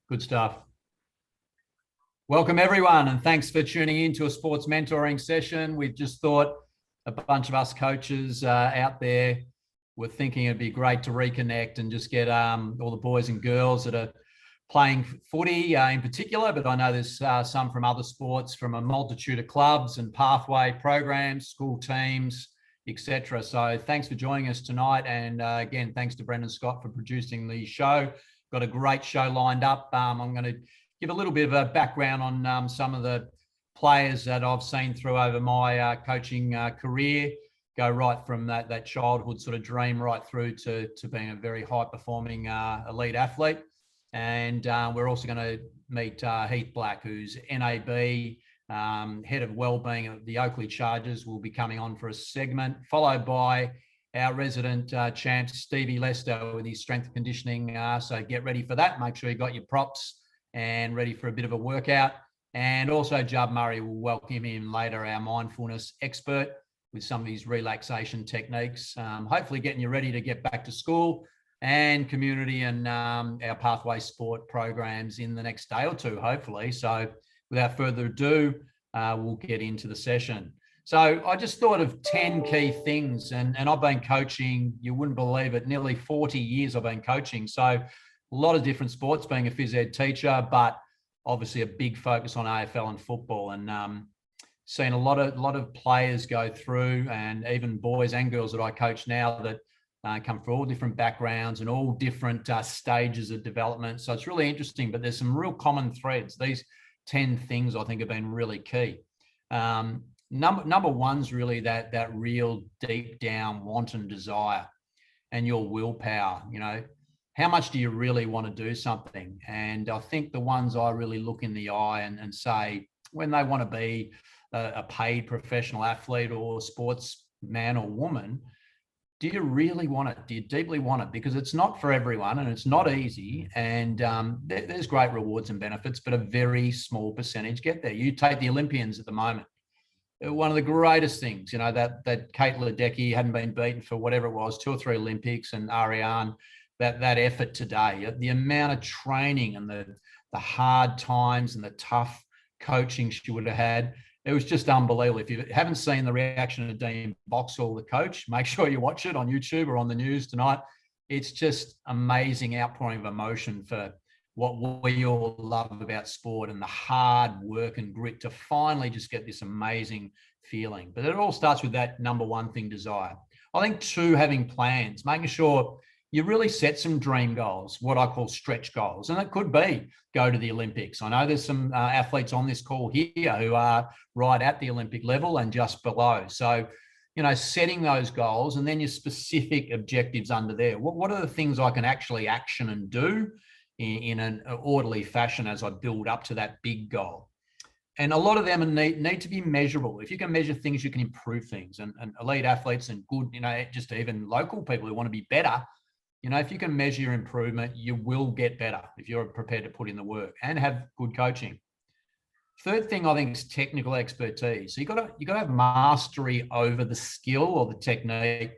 Good stuff. Welcome, everyone, and thanks for tuning in to a sports mentoring session. We've just thought a bunch of us coaches out there were thinking it'd be great to reconnect and just get all the boys and girls that are playing footy in particular, but I know there's some from other sports, from a multitude of clubs and pathway programs, school teams, etc. So thanks for joining us tonight. And again, thanks to Brendan Scott for producing the show. Got a great show lined up. I'm going to give a little bit of a background on some of the players that I've seen through over my coaching career, go right from that childhood sort of dream right through to being a very high performing elite athlete. And we're also going to meet Heath Black, who's NAB, head of wellbeing of the Oakley Chargers, will be coming on for a segment, followed by our resident champ, Stevie Lester, with his strength and conditioning. So get ready for that. Make sure you got your props and ready for a bit of a workout. And also Judd Murray will welcome him later, our mindfulness expert, with some of his relaxation techniques, hopefully getting you ready to get back to school and community and our pathway sport programs in the next day or two, hopefully. So without further ado, we'll get into the session. So I just thought of 10 key things, and I've been coaching, you wouldn't believe it, nearly 40 years I've been coaching. So a lot of different sports, being a phys ed teacher, but obviously a big focus on AFL and football, and seen a lot of players go through, and even boys and girls that I coach now that come from all different backgrounds and all different stages of development. So it's really interesting, but there's some real common threads. These 10 things I think have been really key. Number one's really that real deep down want and desire and your willpower. You know, how much do you really want to do something? And I think the ones I really look in the eye and say, when they want to be a paid professional athlete or sportsman or woman, do you really want it? Do you deeply want it? Because it's not for everyone and it's not easy. And there's great rewards and benefits, but a very small percentage get there. You take the Olympians at the moment. One of the greatest things, you know, that Kate Ledecky hadn't been beaten for whatever it was, 2 or 3 Olympics, and Ariane, that effort today, the amount of training and the hard times and the tough coaching she would have had. It was just unbelievable. If you haven't seen the reaction of Dean Boxall, the coach, make sure you watch it on YouTube or on the news tonight. It's just amazing outpouring of emotion for what we all love about sport and the hard work and grit to finally just get this amazing feeling. But it all starts with that number one thing, desire. I think 2, having plans, making sure you really set some dream goals, what I call stretch goals. And it could be go to the Olympics. I know there's some athletes on this call here who are right at the Olympic level and just below. So, you know, setting those goals and then your specific objectives under there. What are the things I can actually action and do in an orderly fashion as I build up to that big goal? And a lot of them need to be measurable. If you can measure things, you can improve things. And elite athletes and good, you know, just even local people who want to be better, you know, if you can measure your improvement, you will get better if you're prepared to put in the work and have good coaching. Third thing, I think, is technical expertise. So you got to have mastery over the skill or the technique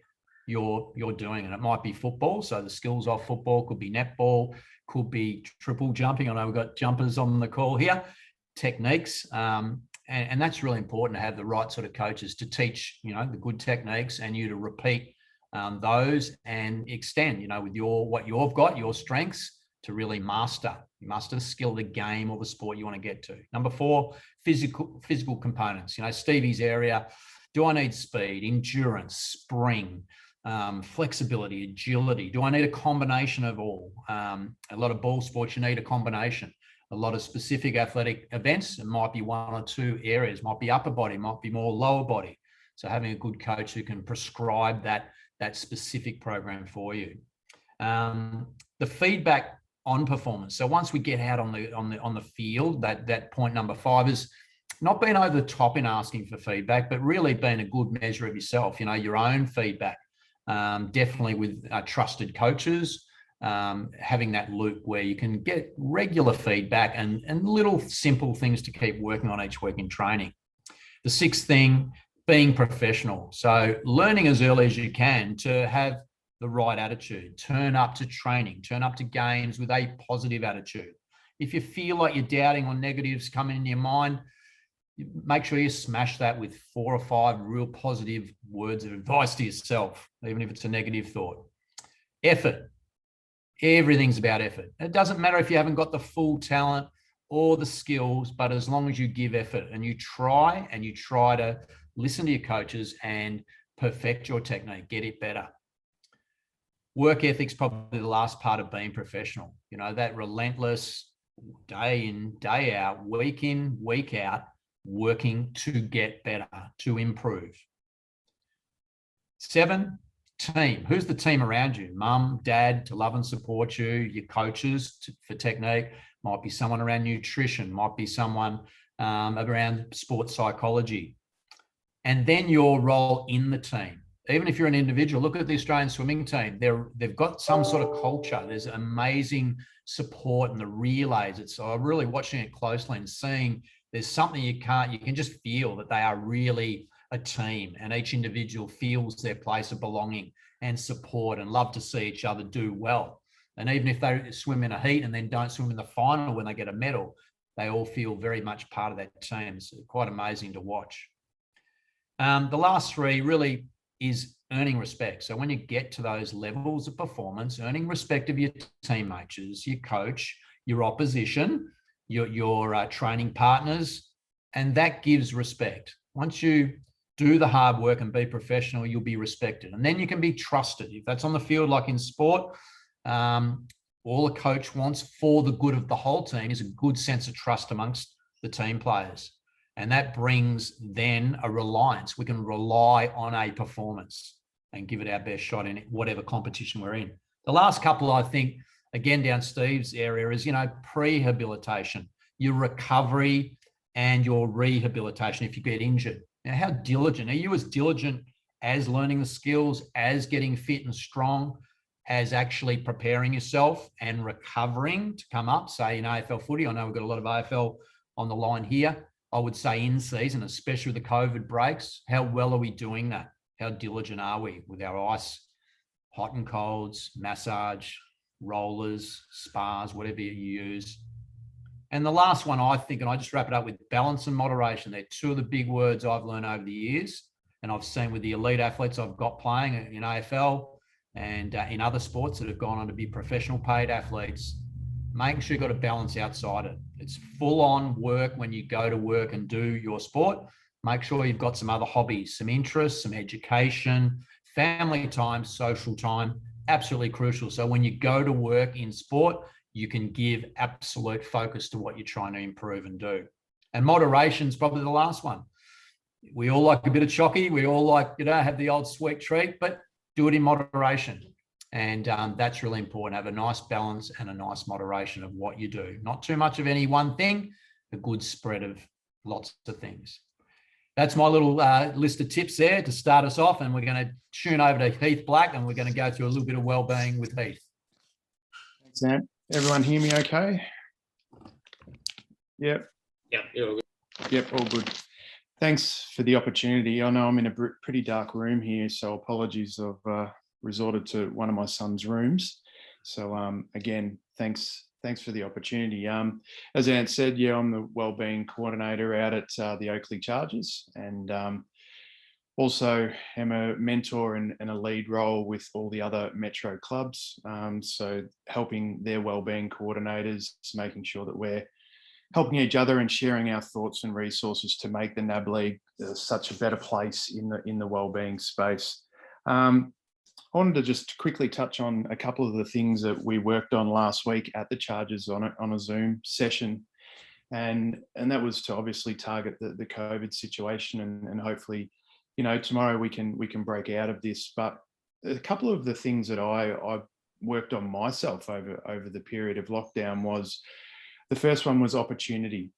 you're doing, and it might be football. So the skills of football could be netball, could be triple jumping. I know we've got jumpers on the call here. Techniques, and that's really important to have the right sort of coaches to teach, you know, the good techniques and you to repeat those and extend, you know, with what you've got, your strengths, to really master the skill, the game or the sport you want to get to. Number 4, physical components. You know, Stevie's area. Do I need speed, endurance, spring, flexibility, agility? Do I need a combination of all? A lot of ball sports, you need a combination. A lot of specific athletic events, it might be 1 or 2 areas, might be upper body, might be more lower body. So having a good coach who can prescribe that specific program for you. The feedback on performance. So once we get out on the field, that point number 5 is not being over the top in asking for feedback, but really being a good measure of yourself, you know, your own feedback. Definitely with trusted coaches, having that loop where you can get regular feedback and little simple things to keep working on each week in training. The 6th thing, being professional. So learning as early as you can to have the right attitude, turn up to training, turn up to games with a positive attitude. If you feel like you're doubting or negatives coming in your mind, make sure you smash that with 4 or 5 real positive words of advice to yourself, even if it's a negative thought. Effort. Everything's about effort. It doesn't matter if you haven't got the full talent or the skills, but as long as you give effort and you try to listen to your coaches and perfect your technique, get it better. Work ethic's probably the last part of being professional. You know, that relentless day in, day out, week in, week out, working to get better, to improve. 7, team. Who's the team around you? Mum, dad, to love and support you, your coaches for technique, might be someone around nutrition, might be someone around sports psychology. And then your role in the team. Even if you're an individual, look at the Australian swimming team. They've got some sort of culture. There's amazing support in the relays. It's really watching it closely and seeing there's something you can just feel that they are really a team, and each individual feels their place of belonging and support and love to see each other do well. And even if they swim in a heat and then don't swim in the final when they get a medal, they all feel very much part of that team. It's quite amazing to watch. The last 3 really is earning respect. So when you get to those levels of performance, earning respect of your teammates, your coach, your opposition, your training partners, and that gives respect. Once you do the hard work and be professional, you'll be respected. And then you can be trusted. If that's on the field, like in sport, all a coach wants for the good of the whole team is a good sense of trust amongst the team players. And that brings then a reliance. We can rely on a performance and give it our best shot in whatever competition we're in. The last couple, I think, again, down Steve's area is, prehabilitation, your recovery and your rehabilitation if you get injured. Now, how diligent? Are you as diligent as learning the skills, as getting fit and strong, as actually preparing yourself and recovering to come up, say in AFL footy? I know we've got a lot of AFL on the line here. I would say in season, especially with the COVID breaks, how well are we doing that? How diligent are we with our ice, hot and colds, massage, rollers, spas, whatever you use? And the last one, I think, and I just wrap it up with balance and moderation. They're 2 of the big words I've learned over the years, and I've seen with the elite athletes I've got playing in AFL and in other sports that have gone on to be professional paid athletes. Making sure you've got a balance outside it. It's full on work when you go to work and do your sport. Make sure you've got some other hobbies, some interests, some education, family time, social time, absolutely crucial. So when you go to work in sport, you can give absolute focus to what you're trying to improve and do. And moderation is probably the last one. We all like a bit of chocky. We all like, have the old sweet treat, but do it in moderation. And that's really important. Have a nice balance and a nice moderation of what you do. Not too much of any one thing, a good spread of lots of things. That's my little list of tips there to start us off. And we're going to tune over to Heath Black and we're going to go through a little bit of wellbeing with Heath. Thanks, Ant. Everyone hear me okay? Yep. Yep, you're all good. Yep, all good. Thanks for the opportunity. I know I'm in a pretty dark room here, so apologies. I've resorted to one of my son's rooms. So again, thanks for the opportunity. As Ant said, I'm the wellbeing coordinator out at the Oakley Chargers, and also am a mentor and a lead role with all the other Metro clubs. So helping their wellbeing coordinators, making sure that we're helping each other and sharing our thoughts and resources to make the NAB League such a better place in the wellbeing space. I wanted to just quickly touch on a couple of the things that we worked on last week at the Chargers on a Zoom session. And that was to obviously target the COVID situation and hopefully, tomorrow we can break out of this. But a couple of the things that I worked on myself over the period of lockdown was, the first one was opportunity.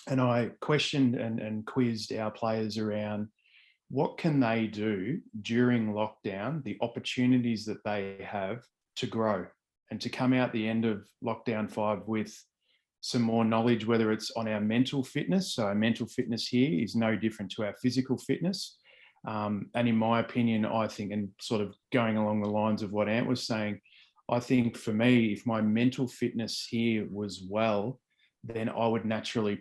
And I questioned and quizzed our players around what can they do during lockdown, the opportunities that they have to grow and to come out the end of lockdown 5 with some more knowledge, whether it's on our mental fitness. So our mental fitness here is no different to our physical fitness. And in my opinion, I think, and sort of going along the lines of what Ant was saying, I think for me, if my mental fitness here was well, then I would naturally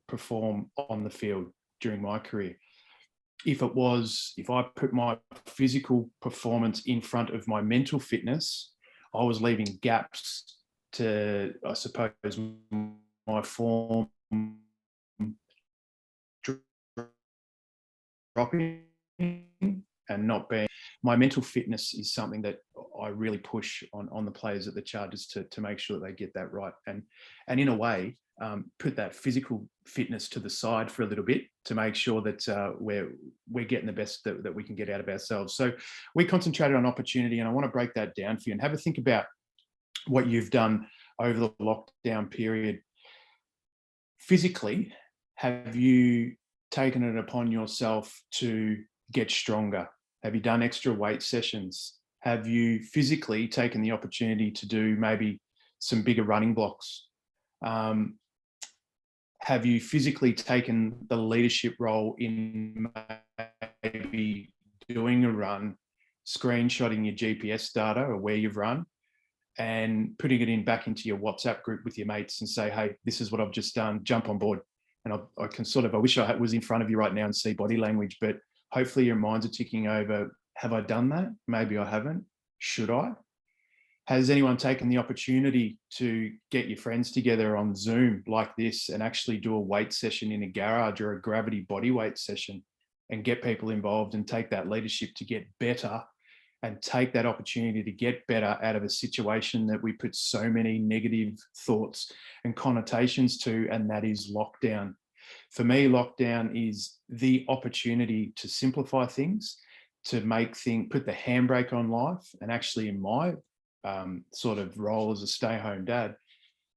perform on the field during my career. If I put my physical performance in front of my mental fitness, I was leaving gaps to, I suppose, my form dropping and not being. My mental fitness is something that I really push on the players at the Chargers to make sure that they get that right, and in a way put that physical fitness to the side for a little bit to make sure that we're getting the best that we can get out of ourselves. So we concentrated on opportunity, and I want to break that down for you and have a think about what you've done over the lockdown period. Physically, have you taken it upon yourself to get stronger? Have you done extra weight sessions? Have you physically taken the opportunity to do maybe some bigger running blocks? Have you physically taken the leadership role in maybe doing a run, screenshotting your GPS data or where you've run, and putting it back into your WhatsApp group with your mates and say, hey, this is what I've just done, jump on board. And I can I wish I was in front of you right now and see body language, but hopefully your minds are ticking over. Have I done that? Maybe I haven't. Should I? Has anyone taken the opportunity to get your friends together on Zoom like this and actually do a weight session in a garage or a gravity body weight session and get people involved and take that leadership to get better and take that opportunity to get better out of a situation that we put so many negative thoughts and connotations to, and that is lockdown. For me, lockdown is the opportunity to simplify things, to put the handbrake on life, and actually in my sort of role as a stay-home dad,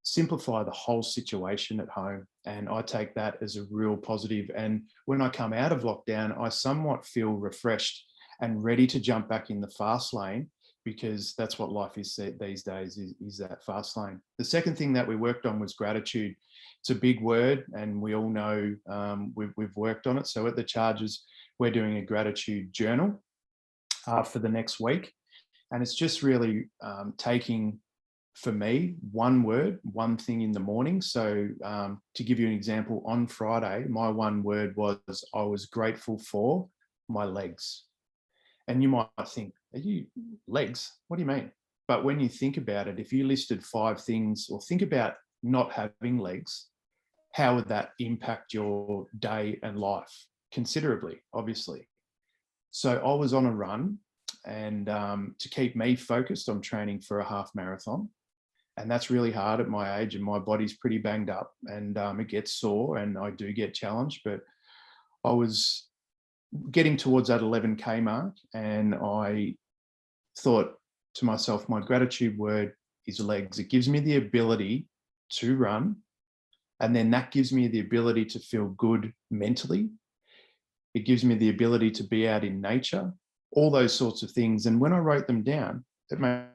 simplify the whole situation at home. And I take that as a real positive. And when I come out of lockdown, I somewhat feel refreshed and ready to jump back in the fast lane, because that's what life is these days, is that fast lane. The second thing that we worked on was gratitude. It's a big word, and we all know we've worked on it. So at the Chargers, we're doing a gratitude journal for the next week. And it's just really taking, for me, one word, one thing in the morning. So to give you an example, on Friday, my one word was, I was grateful for my legs. And you might think, are you legs? What do you mean? But when you think about it, if you listed 5 things, or think about not having legs, how would that impact your day and life? Considerably, obviously. So I was on a run, and to keep me focused, I'm training for a half marathon. And that's really hard at my age, and my body's pretty banged up, and it gets sore and I do get challenged. But I was getting towards that 11K mark, and I thought to myself, my gratitude word is legs. It gives me the ability to run, and then that gives me the ability to feel good mentally. It gives me the ability to be out in nature, all those sorts of things. And when I wrote them down, it made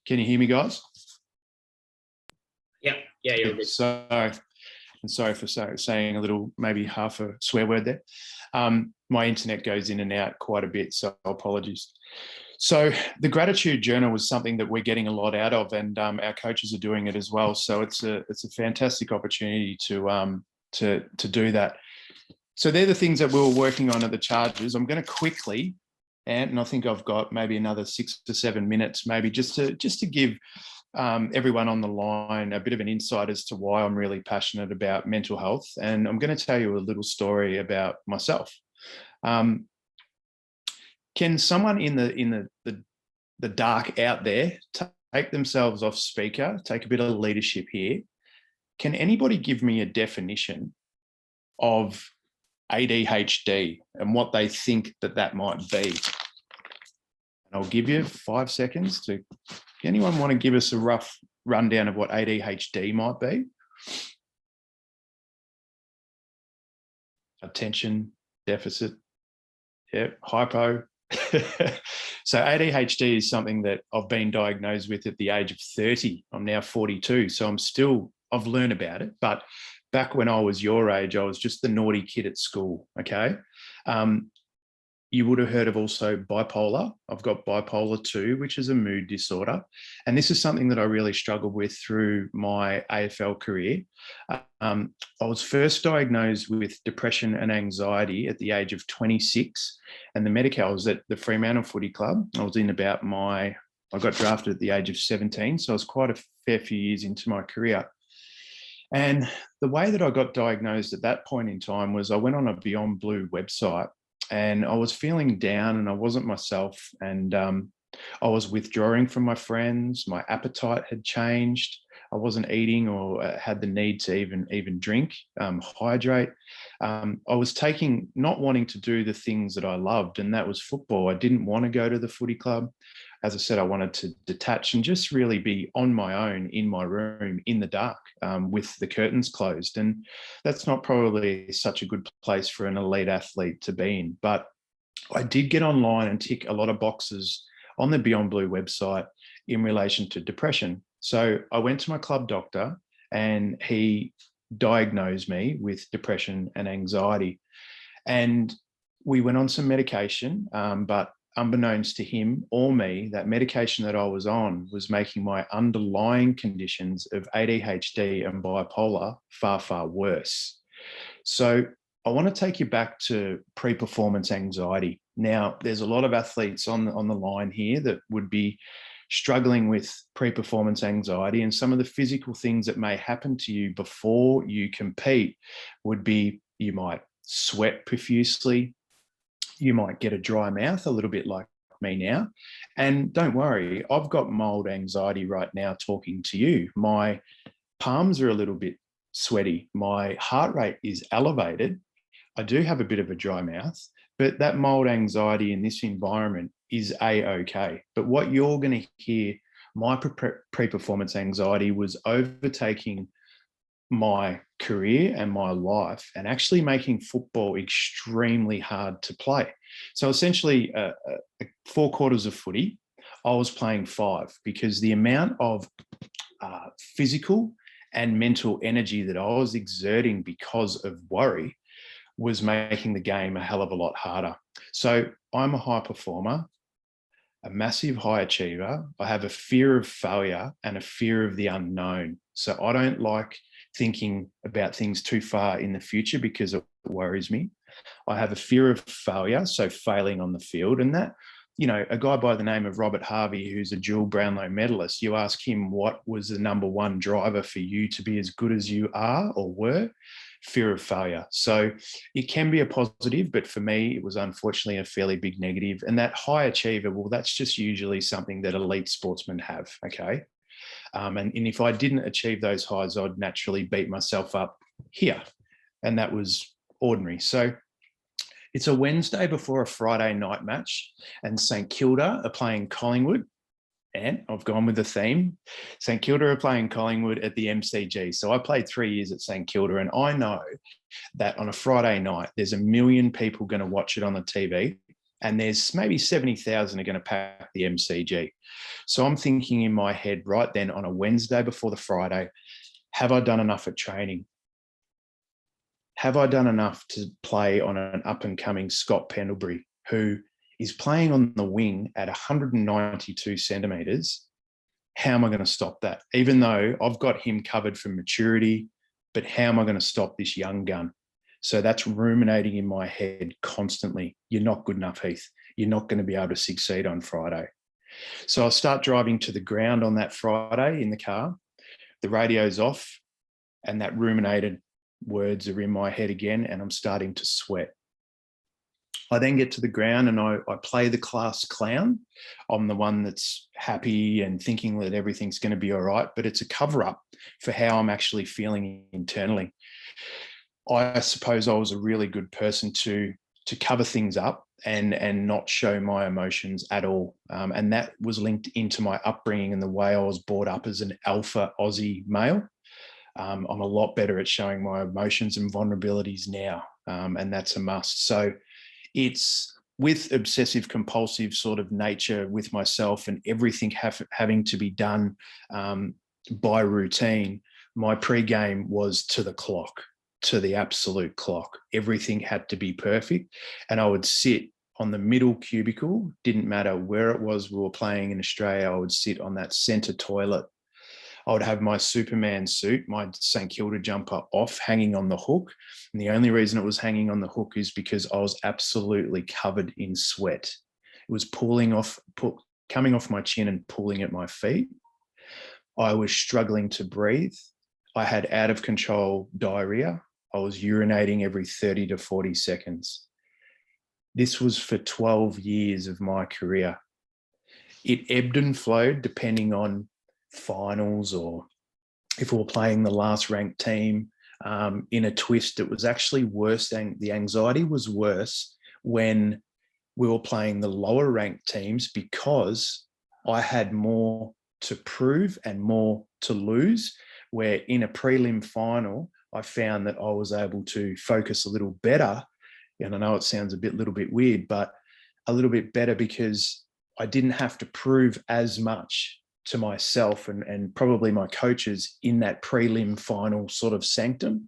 Can you hear me, guys? Yeah, you're good. Sorry for saying a little, maybe half a swear word there. My internet goes in and out quite a bit, so apologies. So the gratitude journal was something that we're getting a lot out of, and our coaches are doing it as well. So it's a fantastic opportunity to do that. So they're the things that we were working on at the Chargers. I'm going to quickly, and I think I've got maybe another 6 to 7 minutes, maybe just to give everyone on the line a bit of an insight as to why I'm really passionate about mental health. And I'm going to tell you a little story about myself. Can someone in the dark out there take themselves off speaker, take a bit of leadership here? Can anybody give me a definition of ADHD and what they think that might be? And I'll give you 5 seconds to. Anyone want to give us a rough rundown of what ADHD might be? Attention deficit, hypo. So ADHD is something that I've been diagnosed with at the age of 30. I'm now 42. So I've learned about it. But back when I was your age, I was just the naughty kid at school. Okay. You would have heard of also bipolar. I've got bipolar 2, which is a mood disorder. And this is something that I really struggled with through my AFL career. I was first diagnosed with depression and anxiety at the age of 26. And the medical, I was at the Fremantle Footy Club. I got drafted at the age of 17. So I was quite a fair few years into my career. And the way that I got diagnosed at that point in time was I went on a Beyond Blue website, and I was feeling down and I wasn't myself. And I was withdrawing from my friends. My appetite had changed. I wasn't eating or had the need to even drink, hydrate. I was not wanting to do the things that I loved, and that was football. I didn't want to go to the footy club. As I said, I wanted to detach and just really be on my own in my room in the dark with the curtains closed. And that's not probably such a good place for an elite athlete to be in. But I did get online and tick a lot of boxes on the Beyond Blue website in relation to depression. So I went to my club doctor and he diagnosed me with depression and anxiety. And we went on some medication, but unbeknownst to him or me, that medication that I was on was making my underlying conditions of ADHD and bipolar far, far worse. So I want to take you back to pre-performance anxiety. Now, there's a lot of athletes on the line here that would be struggling with pre-performance anxiety, and some of the physical things that may happen to you before you compete would be you might sweat profusely, you might get a dry mouth, a little bit like me now. And don't worry, I've got mild anxiety right now talking to you. My palms are a little bit sweaty. My heart rate is elevated. I do have a bit of a dry mouth, but that mild anxiety in this environment is A-okay. But what you're going to hear, my pre-performance anxiety was overtaking my career and my life and actually making football extremely hard to play. So essentially 4 quarters of footy, I was playing 5 because the amount of physical and mental energy that I was exerting because of worry was making the game a hell of a lot harder. So I'm a high performer, a massive high achiever. I have a fear of failure and a fear of the unknown. So I don't like thinking about things too far in the future because it worries me. I have a fear of failure, so failing on the field. And that, a guy by the name of Robert Harvey, who's a dual Brownlow medalist, you ask him what was the number one driver for you to be as good as you are or were? Fear of failure. So it can be a positive, but for me, it was unfortunately a fairly big negative. And that high achiever, well, that's just usually something that elite sportsmen have, okay? And if I didn't achieve those highs, I'd naturally beat myself up here. And that was ordinary. So it's a Wednesday before a Friday night match, and St Kilda are playing Collingwood. And I've gone with the theme. St Kilda are playing Collingwood at the MCG. So I played 3 years at St Kilda, and I know that on a Friday night, there's 1 million people going to watch it on the TV, and there's maybe 70,000 are going to pack the MCG. So I'm thinking in my head right then on a Wednesday before the Friday, have I done enough at training? Have I done enough to play on an up-and-coming Scott Pendlebury, who is playing on the wing at 192 centimetres? How am I going to stop that? Even though I've got him covered for maturity, but how am I going to stop this young gun? So that's ruminating in my head constantly. You're not good enough, Heath. You're not going to be able to succeed on Friday. So I start driving to the ground on that Friday in the car. The radio's off, and that ruminated words are in my head again, and I'm starting to sweat. I then get to the ground and I play the class clown. I'm the one that's happy and thinking that everything's going to be all right, but it's a cover-up for how I'm actually feeling internally. I suppose I was a really good person to cover things up and not show my emotions at all. And that was linked into my upbringing and the way I was brought up as an alpha Aussie male. I'm a lot better at showing my emotions and vulnerabilities now, and that's a must. So it's with obsessive compulsive sort of nature with myself and everything having to be done by routine, my pre-game was to the clock, to the absolute clock. Everything had to be perfect. And I would sit on the middle cubicle, didn't matter where it was we were playing in Australia, I would sit on that centre toilet. I would have my Superman suit, my St Kilda jumper off, hanging on the hook. And the only reason it was hanging on the hook is because I was absolutely covered in sweat. It was coming off my chin and pooling at my feet. I was struggling to breathe. I had out of control diarrhea. I was urinating every 30 to 40 seconds. This was for 12 years of my career. It ebbed and flowed depending on finals, or if we were playing the last ranked team in a twist. It was actually worse. The anxiety was worse when we were playing the lower ranked teams, because I had more to prove and more to lose, where in a prelim final, I found that I was able to focus a little better. And I know it sounds a little bit weird, but a little bit better, because I didn't have to prove as much to myself and probably my coaches in that prelim final sort of sanctum.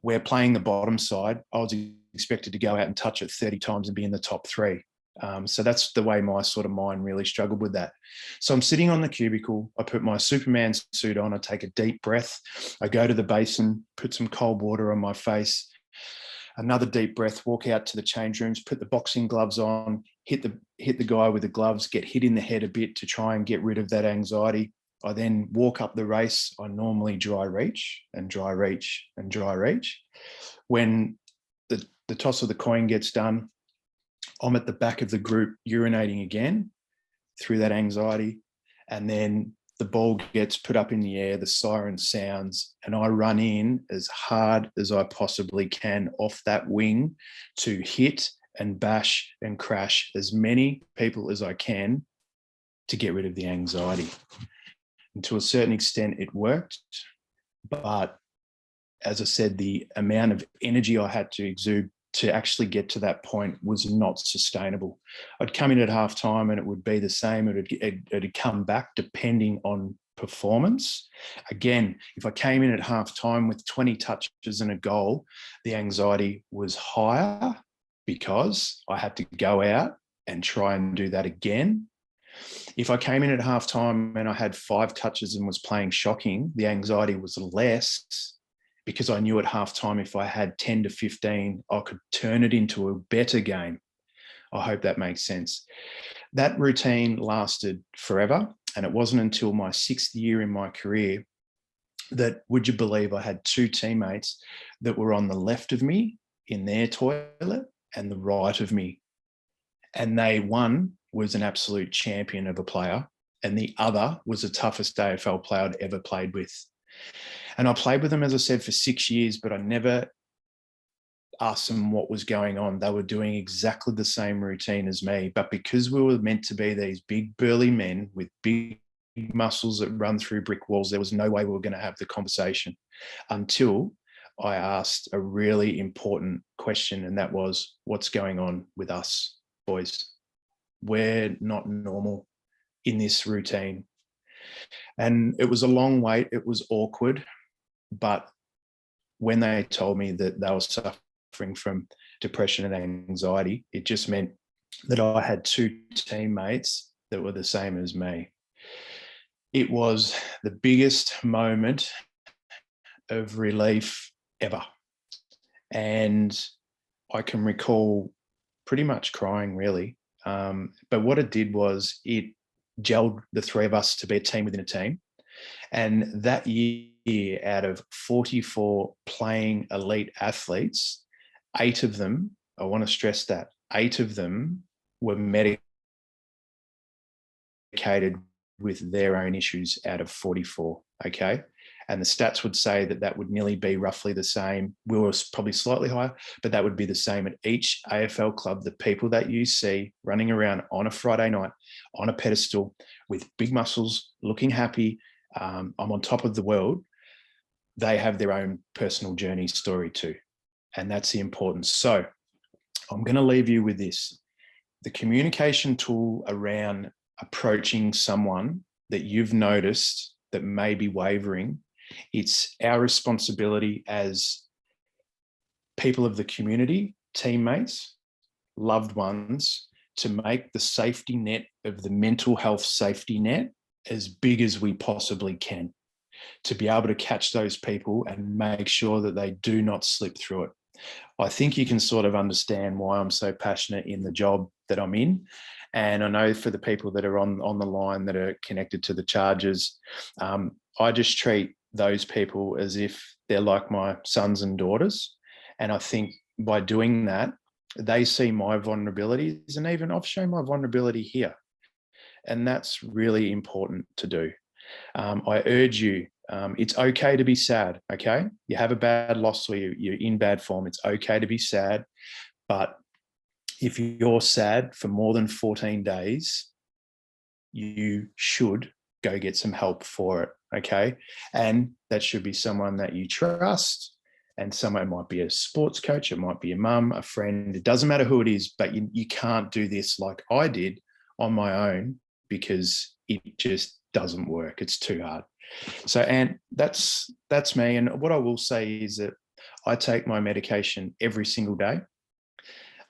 Where playing the bottom side, I was expected to go out and touch it 30 times and be in the top 3. So that's the way my sort of mind really struggled with that. So I'm sitting on the cubicle, I put my Superman suit on, I take a deep breath, I go to the basin, put some cold water on my face, another deep breath, walk out to the change rooms, put the boxing gloves on, hit the guy with the gloves, get hit in the head a bit to try and get rid of that anxiety. I then walk up the race. I normally dry reach and dry reach and dry reach. When the toss of the coin gets done, I'm at the back of the group urinating again through that anxiety. And then the ball gets put up in the air, the siren sounds, and I run in as hard as I possibly can off that wing to hit and bash and crash as many people as I can to get rid of the anxiety. And to a certain extent, it worked. But as I said, the amount of energy I had to exude to actually get to that point was not sustainable. I'd come in at halftime and it would be the same. It'd come back depending on performance. Again, if I came in at halftime with 20 touches and a goal, the anxiety was higher because I had to go out and try and do that again. If I came in at halftime and I had 5 touches and was playing shocking, the anxiety was less, because I knew at halftime if I had 10 to 15, I could turn it into a better game. I hope that makes sense. That routine lasted forever. And it wasn't until my 6th year in my career that, would you believe, I had 2 teammates that were on the left of me in their toilet and the right of me. And one was an absolute champion of a player, and the other was the toughest AFL player I'd ever played with. And I played with them, as I said, for 6 years, but I never asked them what was going on. They were doing exactly the same routine as me. But because we were meant to be these big, burly men with big muscles that run through brick walls, there was no way we were going to have the conversation until I asked a really important question, and that was, what's going on with us, boys? We're not normal in this routine. And it was a long wait. It was awkward. But when they told me that they were suffering from depression and anxiety, it just meant that I had 2 teammates that were the same as me. It was the biggest moment of relief ever. And I can recall pretty much crying, really. But what it did was it gelled the 3 of us to be a team within a team. And that year, out of 44 playing elite athletes, 8 of them, I want to stress that, 8 of them were medicated with their own issues out of 44, okay? And the stats would say that would nearly be roughly the same. We were probably slightly higher, but that would be the same at each AFL club. The people that you see running around on a Friday night on a pedestal with big muscles, looking happy, I'm on top of the world, they have their own personal journey story too. And that's the importance. So I'm going to leave you with this. the communication tool around approaching someone that you've noticed that may be wavering, it's our responsibility as people of the community, teammates, loved ones, to make the safety net of the mental health safety net as big as we possibly can, to be able to catch those people and make sure that they do not slip through it. I think you can sort of understand why I'm so passionate in the job that I'm in. And I know for the people that are on the line that are connected to the Chargers, I just treat those people as if they're like my sons and daughters. And I think by doing that, they see my vulnerabilities, and even I've shown my vulnerability here. And that's really important to do. I urge you, it's okay to be sad, okay? You have a bad loss or you're in bad form, it's okay to be sad. But if you're sad for more than 14 days, you should go get some help for it, okay? And that should be someone that you trust, and someone, it might be a sports coach, it might be a mum, a friend, it doesn't matter who it is, but you can't do this like I did on my own, because it just doesn't work. It's too hard. So, and that's me. And what I will say is that I take my medication every single day.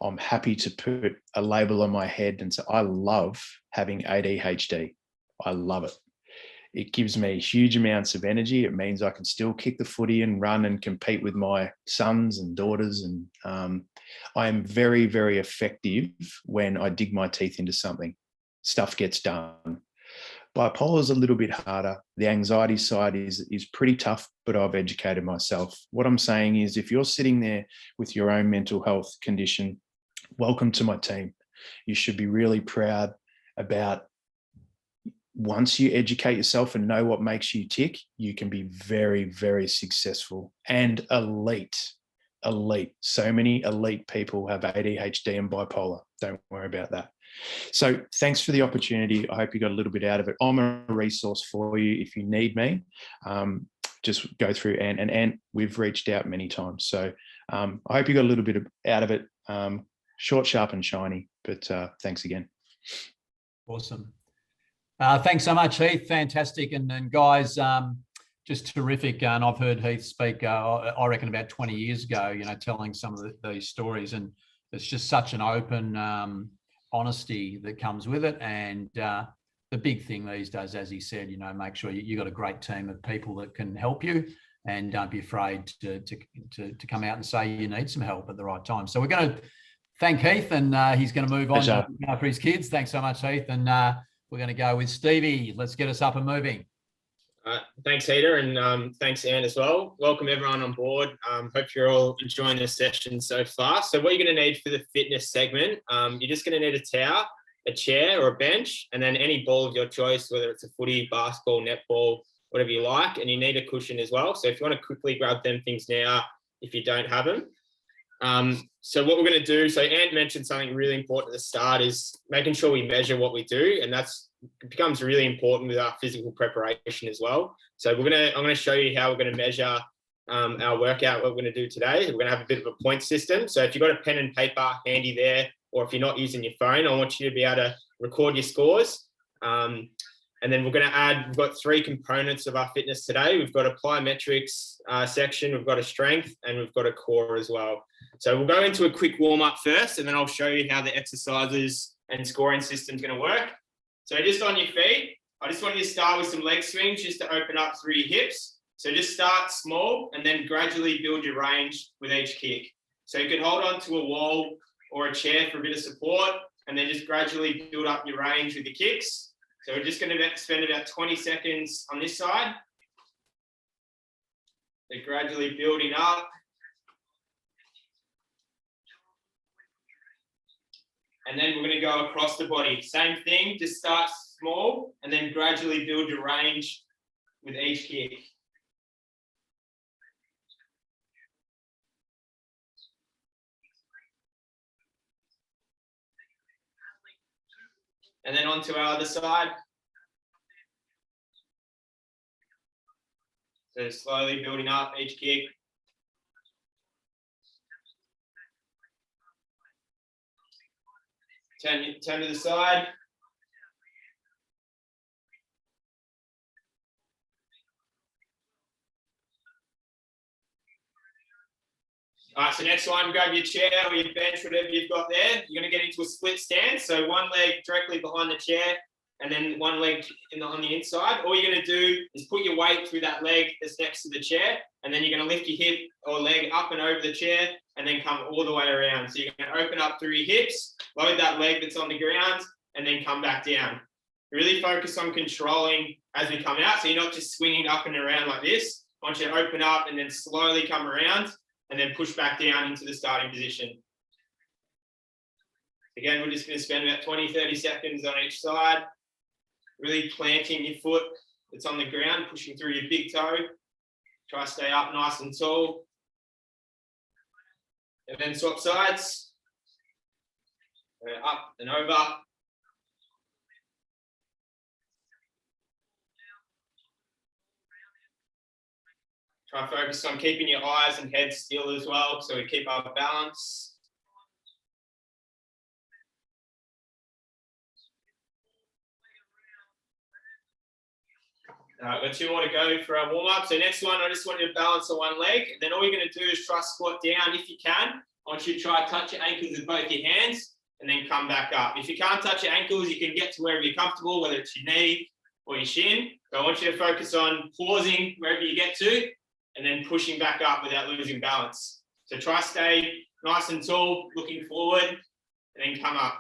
I'm happy to put a label on my head and say, I love having ADHD. I love it. It gives me huge amounts of energy. It means I can still kick the footy and run and compete with my sons and daughters. And I am very, very effective when I dig my teeth into something. Stuff gets done. Bipolar is a little bit harder. The anxiety side is pretty tough, but I've educated myself. What I'm saying is, if you're sitting there with your own mental health condition, welcome to my team. You should be really proud about, once you educate yourself and know what makes you tick, you can be very, very successful and elite. So many elite people have ADHD and bipolar. Don't worry about that. So thanks for the opportunity. I hope you got a little bit out of it. I'm a resource for you if you need me. Just go through and we've reached out many times. So I hope you got a little bit out of it. Short, sharp and shiny, but thanks again. Awesome. Thanks so much, Heath. Fantastic. And guys, just terrific. And I've heard Heath speak, I reckon about 20 years ago, telling some of these stories. And it's just such an open honesty that comes with it. And the big thing these days, as he said, make sure you've got a great team of people that can help you, and don't be afraid to come out and say you need some help at the right time. So we're going to thank Heath, and he's going to move on for his kids. Thanks so much, Heath. And we're going to go with Stevie. Let's get us up and moving. Thanks, Heater, and thanks, Anne, as well. Welcome everyone on board. Hope you're all enjoying this session so far. So what you're going to need for the fitness segment, you're just going to need a towel, a chair or a bench, and then any ball of your choice, whether it's a footy, basketball, netball, whatever you like, and you need a cushion as well. So if you want to quickly grab them things now, if you don't have them. So what we're going to do, so Ant mentioned something really important at the start, is making sure we measure what we do, and it becomes really important with our physical preparation as well. So I'm going to show you how we're going to measure our workout, what we're going to do today. We're going to have a bit of a point system. So if you've got a pen and paper handy there, or if you're not using your phone, I want you to be able to record your scores. And then we're going to add, we've got 3 components of our fitness today. We've got a plyometrics section, we've got a strength, and we've got a core as well. So we'll go into a quick warm up first, and then I'll show you how the exercises and scoring system is going to work. So just on your feet, I just want you to start with some leg swings just to open up through your hips. So just start small and then gradually build your range with each kick. So you can hold on to a wall or a chair for a bit of support, and then just gradually build up your range with your kicks. So we're just going to spend about 20 seconds on this side. They're gradually building up. And then we're going to go across the body. Same thing, just start small and then gradually build your range with each kick. And then onto our other side. So slowly building up each kick. Turn to the side. All right, so next one, grab your chair or your bench, whatever you've got there. You're going to get into a split stance. So one leg directly behind the chair and then one leg on the inside. All you're going to do is put your weight through that leg that's next to the chair, and then you're going to lift your hip or leg up and over the chair and then come all the way around. So you're going to open up through your hips, load that leg that's on the ground, and then come back down. Really focus on controlling as we come out. So you're not just swinging up and around like this. I want you to open up and then slowly come around and then push back down into the starting position. Again, we're just going to spend about 20, 30 seconds on each side, really planting your foot that's on the ground, pushing through your big toe. Try to stay up nice and tall. And then swap sides. Up and over. Try to focus on keeping your eyes and head still as well, so we keep our balance. All right, we've got 2 more to go for our warm-up. So next one, I just want you to balance on one leg. And then all you're going to do is try squat down if you can. I want you to try to touch your ankles with both your hands and then come back up. If you can't touch your ankles, you can get to wherever you're comfortable, whether it's your knee or your shin. But I want you to focus on pausing wherever you get to and then pushing back up without losing balance. So try to stay nice and tall, looking forward, and then come up.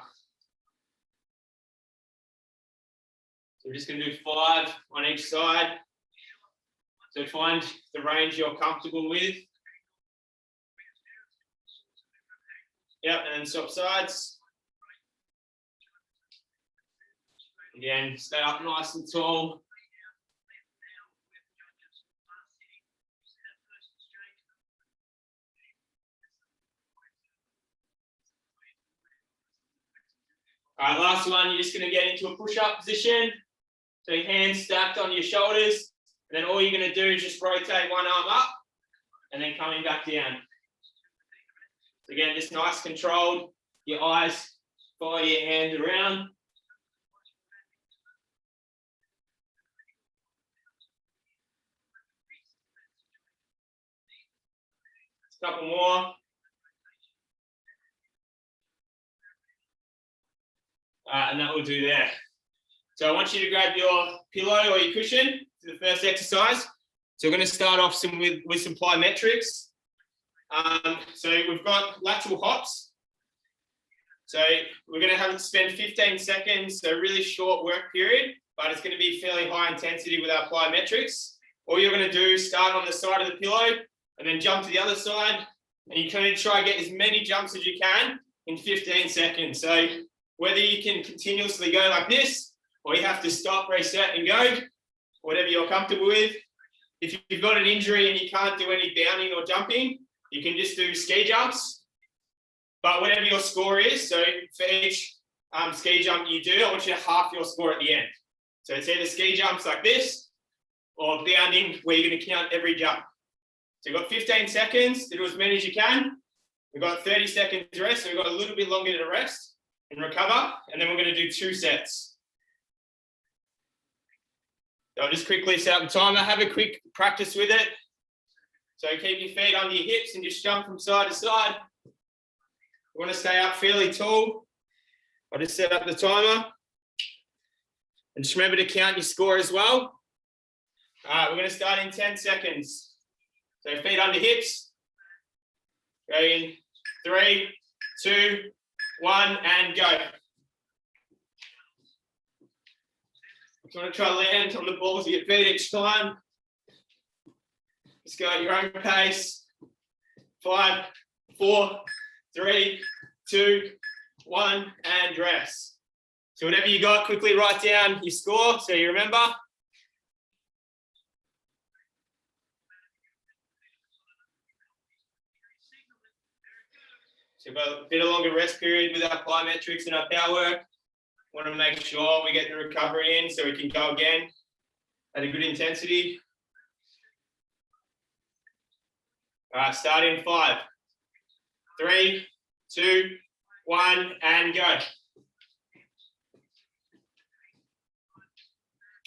So we're just going to do 5 on each side. So find the range you're comfortable with. Yep, and then swap sides. Again, stay up nice and tall. All right, last one, you're just going to get into a push-up position. So your hands stacked on your shoulders. And then all you're going to do is just rotate one arm up and then coming back down. So again, just nice controlled. Your eyes follow your hand around. A couple more. And that will do there. So I want you to grab your pillow or your cushion for the first exercise. So we're going to start off with some plyometrics. So we've got lateral hops. So we're going to have to spend 15 seconds, so really short work period, but it's going to be fairly high intensity with our plyometrics. All you're going to do is start on the side of the pillow and then jump to the other side. And you kind of try to get as many jumps as you can in 15 seconds. So whether you can continuously go like this, or you have to stop, reset and go, whatever you're comfortable with. If you've got an injury and you can't do any bounding or jumping, you can just do ski jumps. But whatever your score is, so for each ski jump you do, I want you to half your score at the end. So it's either ski jumps like this, or bounding where you're going to count every jump. So you've got 15 seconds to do as many as you can. We've got 30 seconds rest, so we've got a little bit longer to rest and recover, and then we're going to do 2 sets. So I'll just quickly set up the timer, have a quick practice with it. So keep your feet under your hips and just jump from side to side. You want to stay up fairly tall. I'll just set up the timer. And just remember to count your score as well. All right, we're going to start in 10 seconds. So feet under hips. Go in 3, 2, 1, and go. You want to try to land on the balls of your feet each time. Just go at your own pace. 5, 4, 3, 2, 1, and rest. So whatever you got, quickly write down your score so you remember. So we've got a bit of longer rest period with our plyometrics and our power work. Want to make sure we get the recovery in so we can go again at a good intensity. All right, start in 5, 3, 2, 1, and go.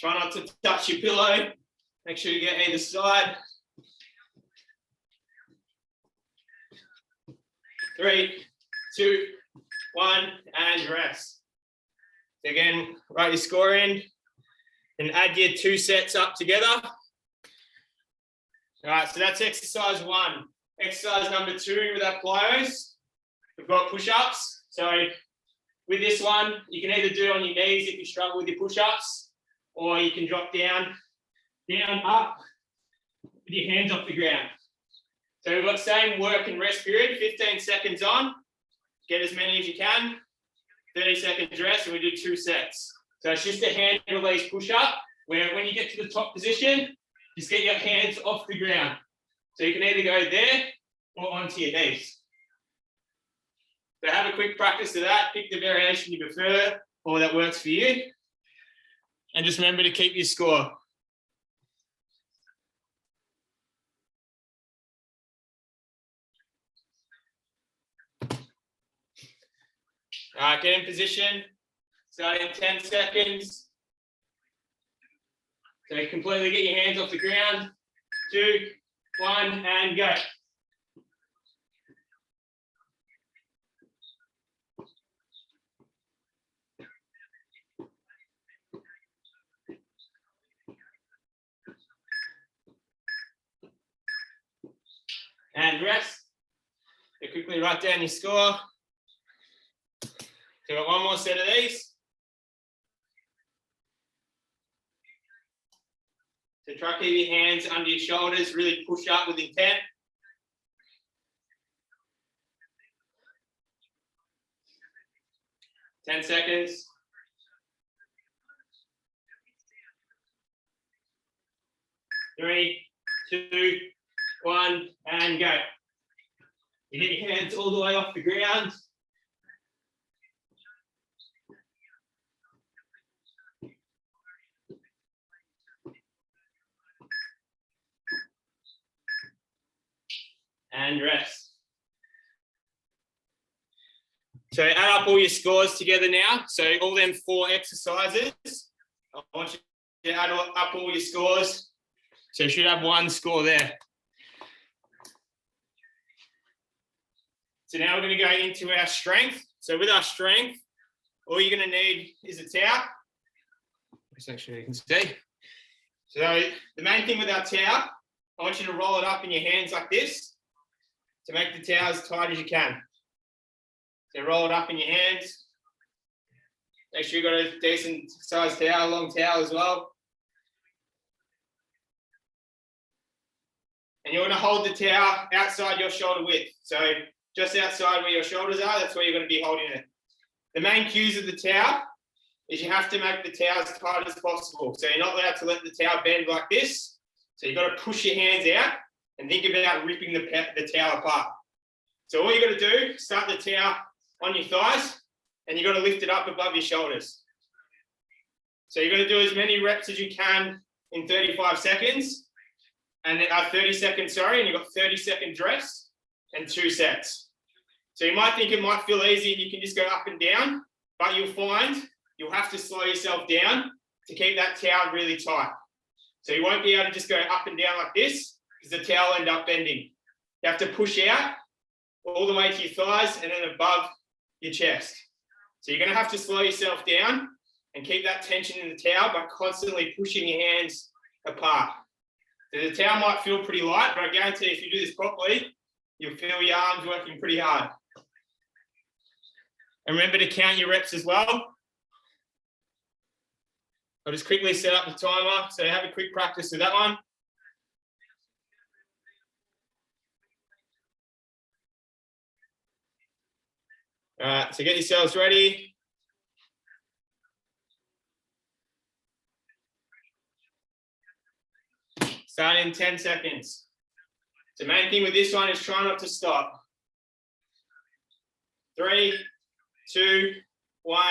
Try not to touch your pillow. Make sure you get either side. 3, 2, 1, and rest. So again, write your score in and add your 2 sets up together. All right, so that's exercise 1. Exercise number 2 with our plyos, we've got push-ups. So with this one, you can either do it on your knees if you struggle with your push-ups, or you can drop down, up, with your hands off the ground. So we've got same work and rest period, 15 seconds on, get as many as you can, 30 seconds rest, and we do 2 sets. So it's just a hand release push-up, where when you get to the top position, just get your hands off the ground. So you can either go there or onto your knees. So have a quick practice of that, pick the variation you prefer or that works for you. And just remember to keep your score. All right, get in position, start in 10 seconds. So completely get your hands off the ground. 2, 1, and go. And rest. So quickly write down your score. So we've got one more set of these. So try to keep your hands under your shoulders, really push up with intent. Ten seconds. 3, 2, 1, and go. You get your hands all the way off the ground. And rest. So add up all your scores together now. So all them 4 exercises, I want you to add up all your scores. So you should have 1 score there. So now we're going to go into our strength. So with our strength, all you're going to need is a towel. Just make sure you can see. So the main thing with our towel, I want you to roll it up in your hands like this to make the towel as tight as you can. So roll it up in your hands. Make sure you've got a decent sized towel, long towel as well. And you want to hold the towel outside your shoulder width. So just outside where your shoulders are, that's where you're going to be holding it. The main cues of the towel is you have to make the towel as tight as possible. So you're not allowed to let the towel bend like this. So you've got to push your hands out and think about ripping the towel apart. So all you've got to do, start the towel on your thighs and you've got to lift it up above your shoulders. So you're going to do as many reps as you can in 35 seconds. And 30 seconds, and you've got 30 seconds rest and 2 sets. So you might think it might feel easy and you can just go up and down, but you'll find you'll have to slow yourself down to keep that towel really tight. So you won't be able to just go up and down like this because the towel will end up bending. You have to push out all the way to your thighs and then above your chest. So you're going to have to slow yourself down and keep that tension in the towel by constantly pushing your hands apart. So the towel might feel pretty light, but I guarantee if you do this properly, you'll feel your arms working pretty hard. And remember to count your reps as well. I'll just quickly set up the timer. So have a quick practice with that one. All right, so get yourselves ready. Start in 10 seconds. The main thing with this one is try not to stop. 3, 2, 1,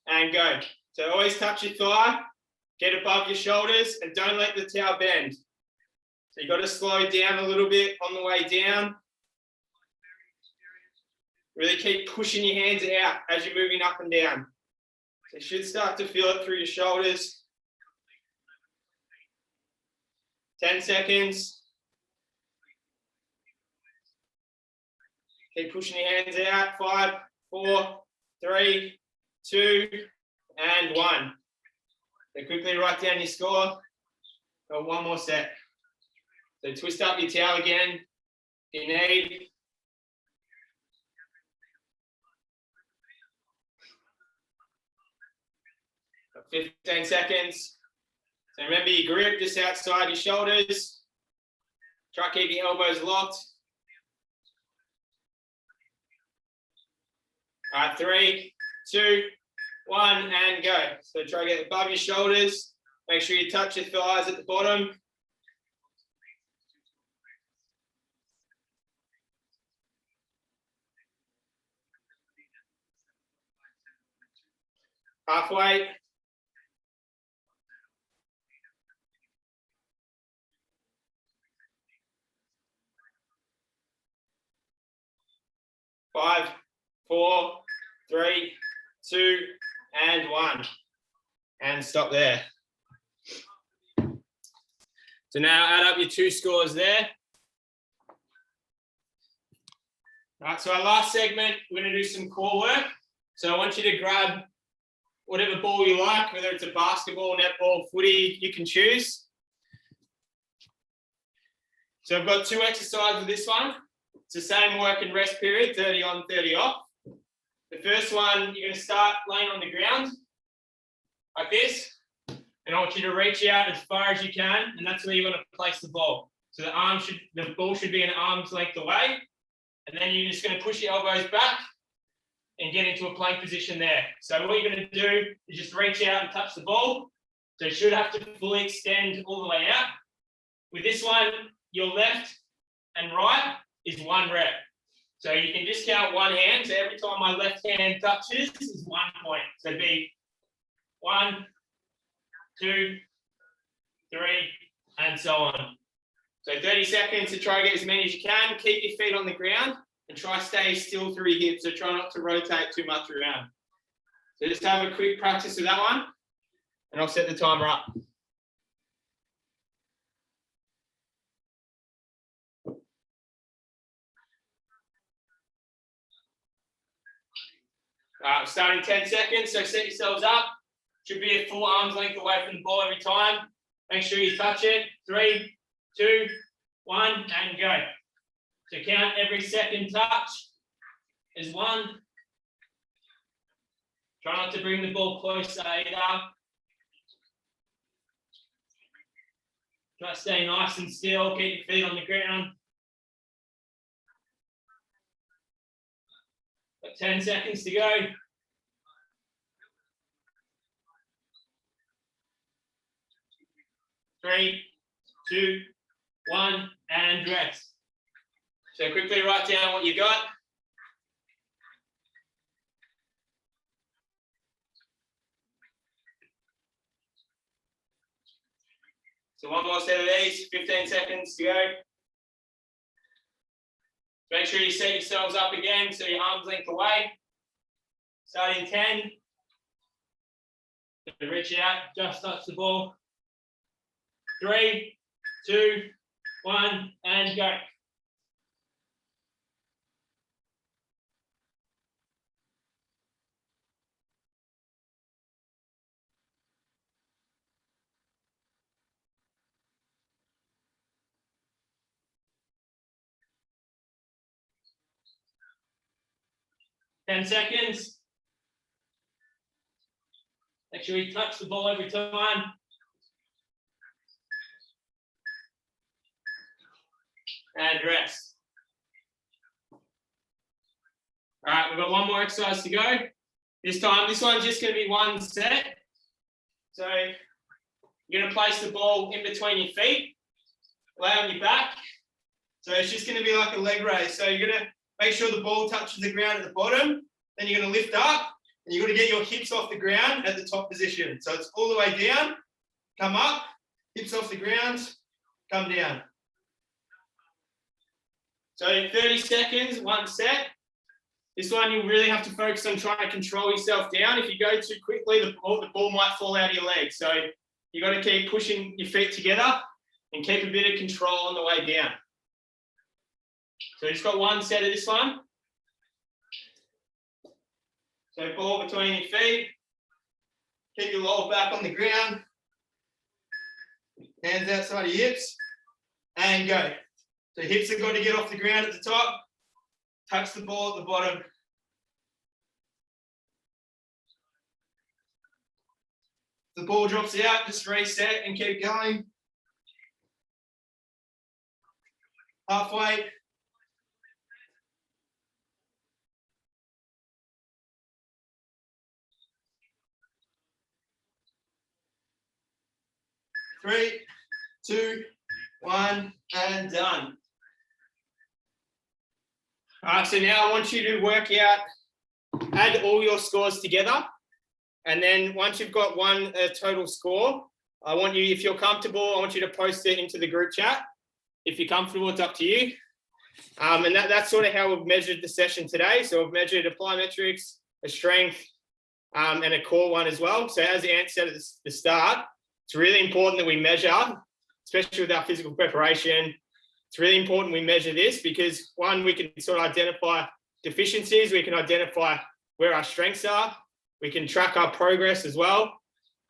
and go. So always touch your thigh, get above your shoulders, and don't let the towel bend. So you've got to slow down a little bit on the way down. Really keep pushing your hands out as you're moving up and down. So you should start to feel it through your shoulders. 10 seconds. Keep pushing your hands out. 5, 4, 3, 2, and 1. So quickly write down your score. Got one more set. So twist up your towel again if you need. Got 15 seconds. So remember your grip just outside your shoulders. Try to keep your elbows locked. All right, 3, 2, 1, and go. So try to get above your shoulders. Make sure you touch your thighs at the bottom. Halfway. Five, 4, 3, 2, and 1. And stop there. So now add up your 2 scores there. All right, so our last segment, we're going to do some core work. So I want you to grab whatever ball you like, whether it's a basketball, netball, footy, you can choose. So I've got 2 exercises with this one. It's the same work and rest period, 30 on, 30 off. The first one, you're going to start laying on the ground like this. And I want you to reach out as far as you can, and that's where you want to place the ball. So the ball should be an arm's length away. And then you're just going to push your elbows back and get into a plank position there. So what you're going to do is just reach out and touch the ball. So you should have to fully extend all the way out. With this one, your left and right is 1 rep. So you can just count 1 hand. So every time my left hand touches is 1 point. So it'd be 1, 2, 3, and so on. So 30 seconds to try to get as many as you can. Keep your feet on the ground and try to stay still through your hips. So try not to rotate too much around. So just have a quick practice with that one, and I'll set the timer up. Starting 10 seconds, so set yourselves up. Should be a full arm's length away from the ball every time. Make sure you touch it. 3, 2, 1, and go. So count every second touch is 1. Try not to bring the ball closer either. Try to stay nice and still. Keep your feet on the ground. Got 10 seconds to go. 3, 2, 1, and rest. So quickly write down what you got. So one more set of these, 15 seconds to go. Make sure you set yourselves up again so your arm's length away. Starting 10. Reach out, just touch the ball. 3, 2, 1, and go. Ten seconds. Make sure you touch the ball every time. And rest. All right, we've got one more exercise to go. This one's just going to be 1 set. So you're going to place the ball in between your feet, lay on your back. So it's just going to be like a leg raise. So you're going to make sure the ball touches the ground at the bottom. Then you're going to lift up, and you're going to get your hips off the ground at the top position. So it's all the way down, come up, hips off the ground, come down. So 30 seconds, 1 set. This one, you really have to focus on trying to control yourself down. If you go too quickly, the ball might fall out of your legs. So you got to keep pushing your feet together and keep a bit of control on the way down. So just got one set of this one. So ball between your feet. Keep your lower back on the ground. Hands outside your hips. And go. So hips have got to get off the ground at the top. Touch the ball at the bottom. The ball drops out, just reset and keep going. Halfway. Three, two, one, and done. All right, so now I want you to work out, add all your scores together. And then once you've got one total score, I want you, if you're comfortable, I want you to post it into the group chat. If you're comfortable, it's up to you. And that's sort of how we've measured the session today. So we've measured a plyometrics, a strength, and a core one as well. So as Ant said at the start, it's really important that we measure, especially with our physical preparation. It's really important we measure this because, one, we can sort of identify deficiencies. We can identify where our strengths are. We can track our progress as well.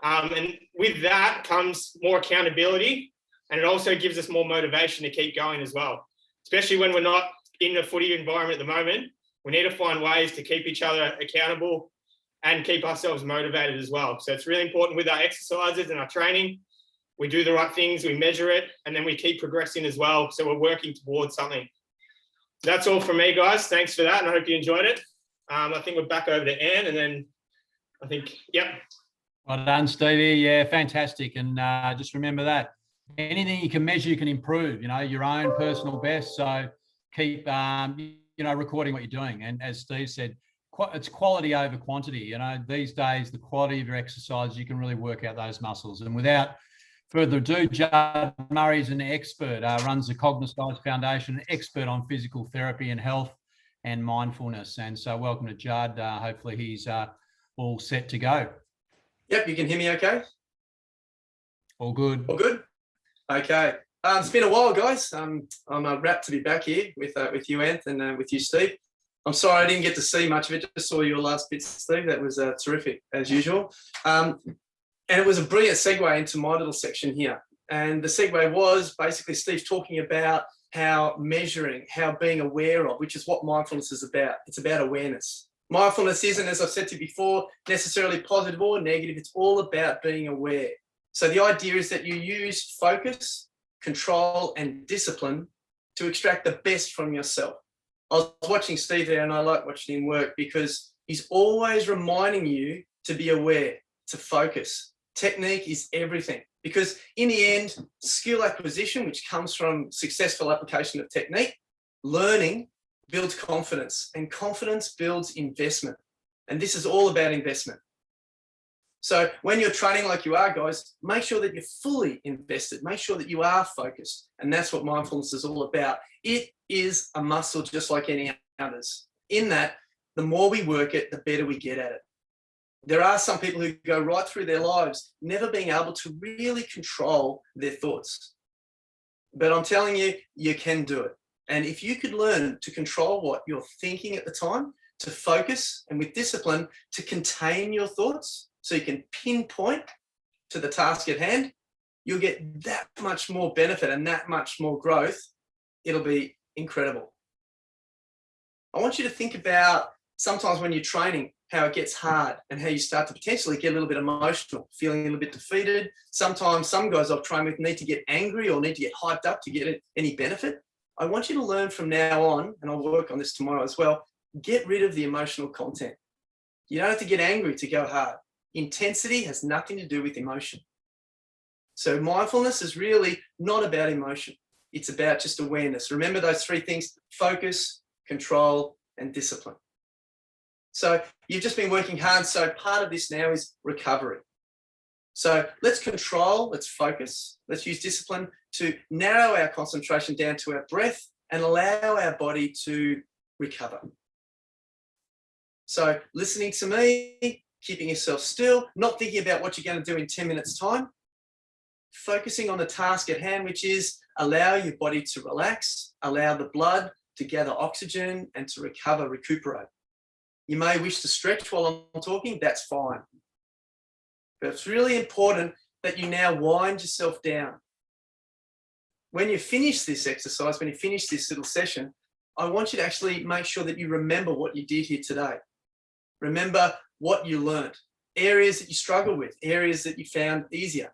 And with that comes more accountability, and it also gives us more motivation to keep going as well, especially when we're not in the footy environment at the moment. We need to find ways to keep each other accountable and keep ourselves motivated as well. So it's really important with our exercises and our training. We do the right things, we measure it, and then we keep progressing as well. So we're working towards something. So that's all from me, guys. Thanks for that, and I hope you enjoyed it. I think we're back over to Anne, and then I think, yep. Well done, Stevie. Yeah, fantastic. And just remember that anything you can measure, you can improve, you know, your own personal best. So keep, recording what you're doing. And as Steve said, it's quality over quantity. You know, these days, the quality of your exercise, you can really work out those muscles. And without further ado, Judd Murray's an expert, runs the Cognisize Foundation, an expert on physical therapy and health and mindfulness. And so welcome to Judd. Hopefully he's all set to go. Yep, you can hear me okay? All good. All good? Okay. It's been a while, guys. I'm rapt to be back here with you, Anth, and with you, Steve. I'm sorry I didn't get to see much of it. Just saw your last bit, Steve. That was terrific, as usual. And it was a brilliant segue into my little section here. And the segue was basically Steve talking about how measuring, how being aware of, which is what mindfulness is about. It's about awareness. Mindfulness isn't, as I've said to you before, necessarily positive or negative. It's all about being aware. So the idea is that you use focus, control, and discipline to extract the best from yourself. I was watching Steve there, and I like watching him work because he's always reminding you to be aware, to focus. Technique is everything, because in the end, skill acquisition, which comes from successful application of technique, learning builds confidence, and confidence builds investment. And this is all about investment. So when you're training like you are, guys, make sure that you're fully invested. Make sure that you are focused. And that's what mindfulness is all about. It is a muscle just like any others. In that, the more we work it, the better we get at it. There are some people who go right through their lives never being able to really control their thoughts. But I'm telling you, you can do it. And if you could learn to control what you're thinking at the time, to focus, and with discipline, to contain your thoughts so you can pinpoint to the task at hand, you'll get that much more benefit and that much more growth. It'll be incredible. I want you to think about sometimes when you're training, how it gets hard and how you start to potentially get a little bit emotional, feeling a little bit defeated. Sometimes some guys I've trained with need to get angry or need to get hyped up to get any benefit. I want you to learn from now on, and I'll work on this tomorrow as well, get rid of the emotional content. You don't have to get angry to go hard. Intensity has nothing to do with emotion. So mindfulness is really not about emotion. It's about just awareness. Remember those three things: focus, control, and discipline. So you've just been working hard. So part of this now is recovery. So let's control, let's focus, let's use discipline to narrow our concentration down to our breath and allow our body to recover. So listening to me, keeping yourself still, not thinking about what you're going to do in 10 minutes' time, focusing on the task at hand, which is allow your body to relax, allow the blood to gather oxygen and to recuperate. You may wish to stretch while I'm talking, that's fine. But it's really important that you now wind yourself down. When you finish this exercise, when you finish this little session, I want you to actually make sure that you remember what you did here today. Remember what you learned, areas that you struggled with, areas that you found easier.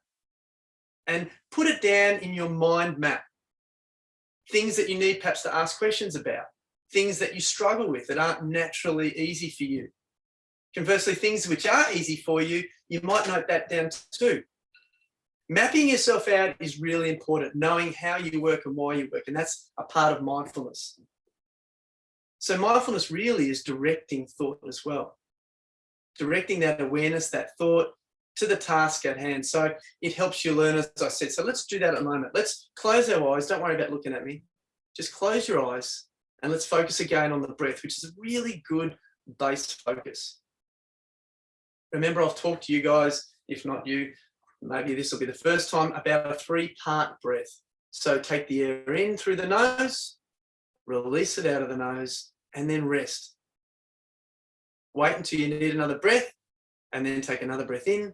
And put it down in your mind map. Things that you need perhaps to ask questions about, things that you struggle with that aren't naturally easy for you. Conversely, things which are easy for you, you might note that down too. Mapping yourself out is really important, knowing how you work and why you work, and that's a part of mindfulness. So mindfulness really is directing thought as well. Directing that awareness, that thought to the task at hand. So it helps you learn, as I said. So let's do that at a moment. Let's close our eyes. Don't worry about looking at me. Just close your eyes and let's focus again on the breath, which is a really good base focus. Remember, I've talked to you guys, if not you, maybe this will be the first time, about a 3-part breath. So take the air in through the nose, release it out of the nose, and then rest. Wait until you need another breath, and then take another breath in,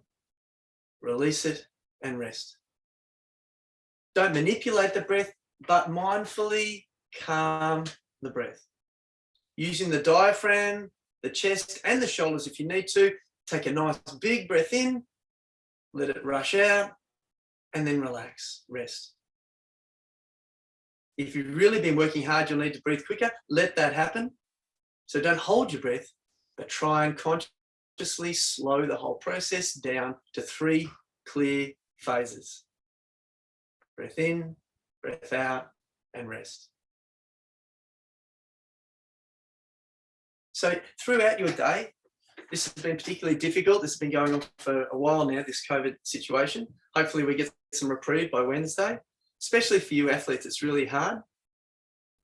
release it, and rest. Don't manipulate the breath, but mindfully calm the breath. Using the diaphragm, the chest, and the shoulders if you need to, take a nice big breath in, let it rush out, and then relax, rest. If you've really been working hard, you'll need to breathe quicker. Let that happen. So don't hold your breath, but try and consciously slow the whole process down to 3 clear phases. Breath in, breath out, and rest. So throughout your day, this has been particularly difficult. This has been going on for a while now, this COVID situation. Hopefully we get some reprieve by Wednesday, especially for you athletes, it's really hard.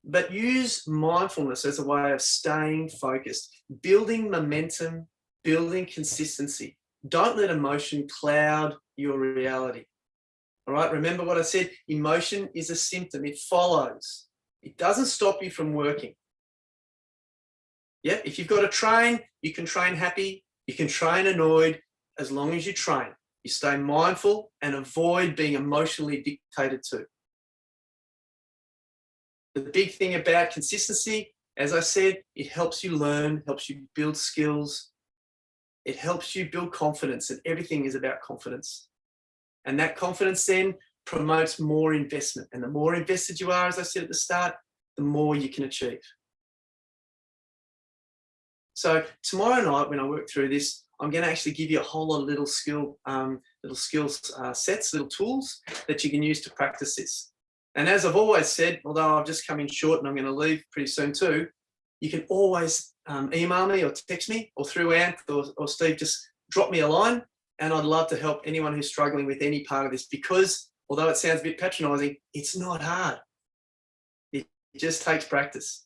But use mindfulness as a way of staying focused, building momentum, building consistency. Don't let emotion cloud your reality. All right, remember what I said, emotion is a symptom, it follows. It doesn't stop you from working. Yeah, if you've got to train, you can train happy, you can train annoyed, as long as you train. You stay mindful and avoid being emotionally dictated to. The big thing about consistency, as I said, it helps you learn, helps you build skills, it helps you build confidence, and everything is about confidence. And that confidence then promotes more investment. And the more invested you are, as I said at the start, the more you can achieve. So tomorrow night, when I work through this, I'm going to actually give you a whole lot of little skills sets, little tools that you can use to practice this. And as I've always said, although I've just come in short and I'm going to leave pretty soon too, you can always email me or text me, or through Ant or Steve, just drop me a line, and I'd love to help anyone who's struggling with any part of this, because although it sounds a bit patronising, it's not hard. It just takes practice.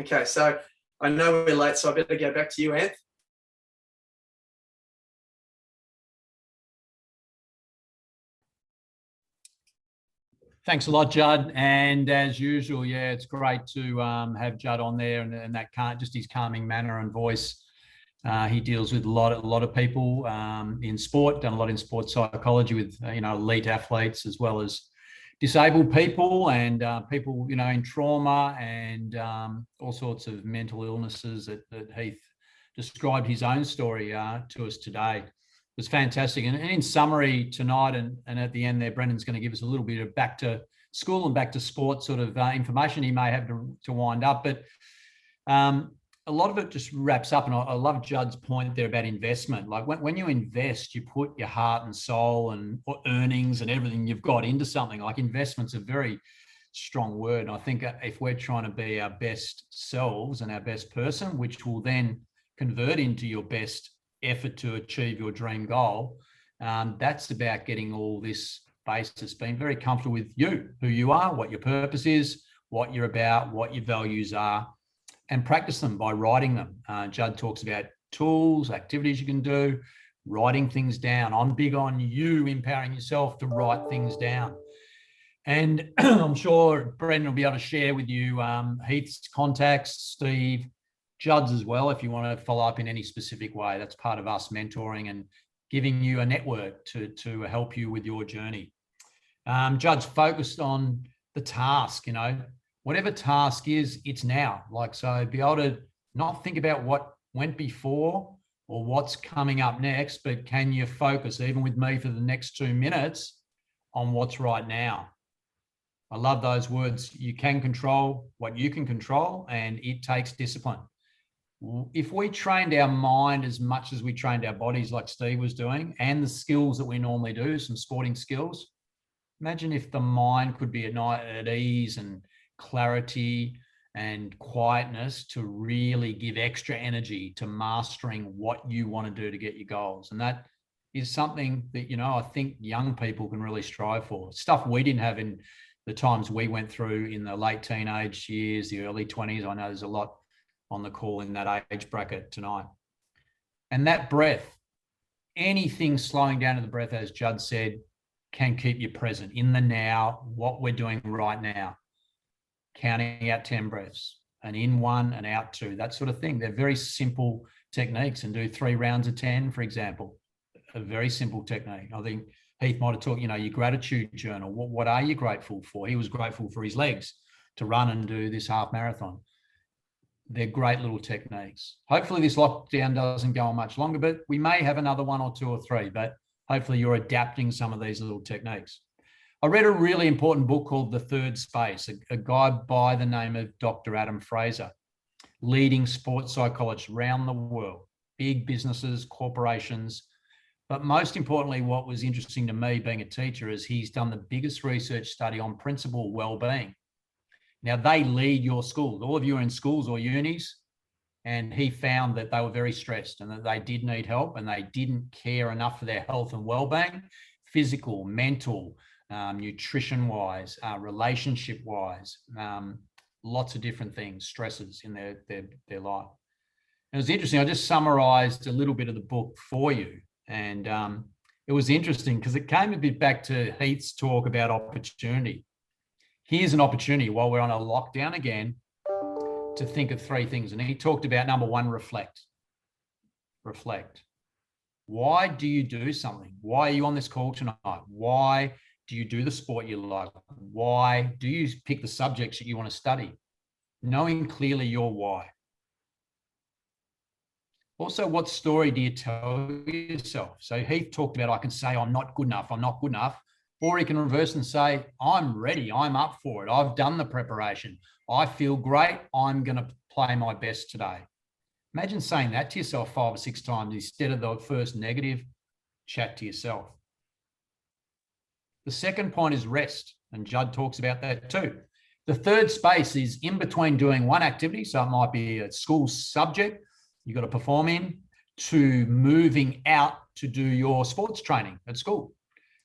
Okay, so I know we're late, so I better go back to you, Ant. Thanks a lot, Judd. And as usual, yeah, it's great to have Judd on there, and that just his calming manner and voice. He deals with a lot of people in sport, done a lot in sports psychology with elite athletes, as well as disabled people and people in trauma and all sorts of mental illnesses that Heath described his own story to us today. It was fantastic. And in summary tonight and at the end there, Brendan's going to give us a little bit of back to school and back to sport sort of information he may have to wind up. But a lot of it just wraps up. And I love Judd's point there about investment. Like when you invest, you put your heart and soul and earnings and everything you've got into something. Like investment's a very strong word. And I think if we're trying to be our best selves and our best person, which will then convert into your best effort to achieve your dream goal, that's about getting all this basis, being very comfortable with you, who you are, what your purpose is, what you're about, what your values are, and practice them by writing them. Judd talks about tools, activities you can do, writing things down. I'm big on you empowering yourself to write things down. And I'm sure Brendan will be able to share with you Heath's contacts, Steve, Judd's as well, if you want to follow up in any specific way. That's part of us mentoring and giving you a network to help you with your journey. Judd's focused on the task, whatever task is, it's now. So be able to not think about what went before or what's coming up next, but can you focus, even with me for the next 2 minutes, on what's right now? I love those words. You can control what you can control, and it takes discipline. If we trained our mind as much as we trained our bodies, like Steve was doing, and the skills that we normally do, some sporting skills, imagine if the mind could be at ease and clarity and quietness to really give extra energy to mastering what you want to do to get your goals. And that is something that, I think young people can really strive for. Stuff we didn't have in the times we went through in the late teenage years, the early 20s. I know there's a lot on the call in that age bracket tonight. And that breath, anything slowing down to the breath, as Judd said, can keep you present in the now, what we're doing right now. Counting out 10 breaths, and in 1 and out 2, that sort of thing. They're very simple techniques, and do 3 rounds of 10, for example. A very simple technique. I think Heath might have taught, your gratitude journal. What are you grateful for? He was grateful for his legs to run and do this half marathon. They're great little techniques. Hopefully this lockdown doesn't go on much longer, but we may have another 1 or 2 or 3, but hopefully you're adapting some of these little techniques. I read a really important book called The Third Space, a guy by the name of Dr. Adam Fraser, leading sports psychologists around the world, big businesses, corporations. But most importantly, what was interesting to me being a teacher is he's done the biggest research study on principal well-being. Now, they lead your schools. All of you are in schools or unis, and he found that they were very stressed and that they did need help, and they didn't care enough for their health and well-being, physical, mental, nutrition-wise, relationship-wise, lots of different things, stresses in their life. It was interesting. I just summarized a little bit of the book for you. And it was interesting because it came a bit back to Heath's talk about opportunity. Here's an opportunity while we're on a lockdown again to think of 3 things. And he talked about, number 1, reflect. Reflect. Why do you do something? Why are you on this call tonight? Why do you do the sport you like? Why do you pick the subjects that you want to study? Knowing clearly your why. Also, what story do you tell yourself? So Heath talked about, I can say I'm not good enough, or he can reverse and say, I'm ready, I'm up for it, I've done the preparation, I feel great, I'm going to play my best today. Imagine saying that to yourself 5 or 6 times instead of the first negative chat to yourself. The second point is rest, and Judd talks about that too. The third space is in between doing one activity, so it might be a school subject you've got to perform in, to moving out to do your sports training at school.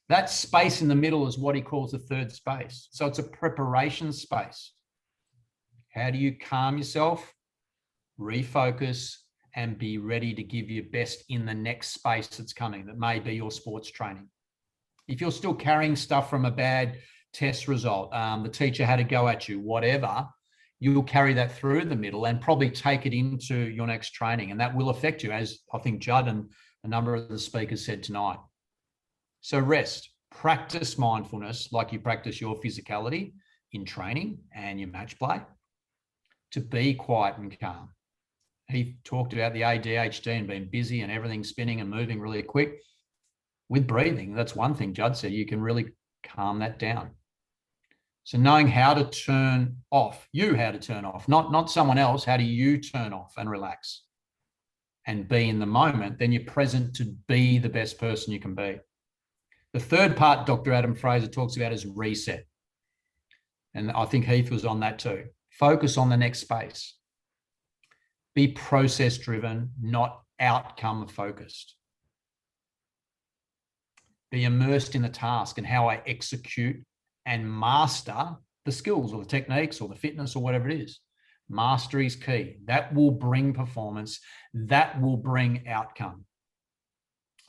That space in the middle is what he calls the third space. So it's a preparation space. How do you calm yourself, refocus, and be ready to give your best in the next space that's coming, that may be your sports training? If you're still carrying stuff from a bad test result, the teacher had a go at you, whatever, you will carry that through the middle and probably take it into your next training. And that will affect you, as I think Judd and a number of the speakers said tonight. So rest, practice mindfulness like you practice your physicality in training and your match play, to be quiet and calm. He talked about the ADHD and being busy and everything spinning and moving really quick. With breathing, that's one thing Judd said, you can really calm that down. So knowing how to turn off, not someone else, how do you turn off and relax and be in the moment? Then you're present to be the best person you can be. The third part Dr. Adam Fraser talks about is reset. And I think Heath was on that too. Focus on the next space. Be process driven, not outcome focused. Be immersed in the task and how I execute and master the skills or the techniques or the fitness or whatever it is. Mastery is key. That will bring performance. That will bring outcome.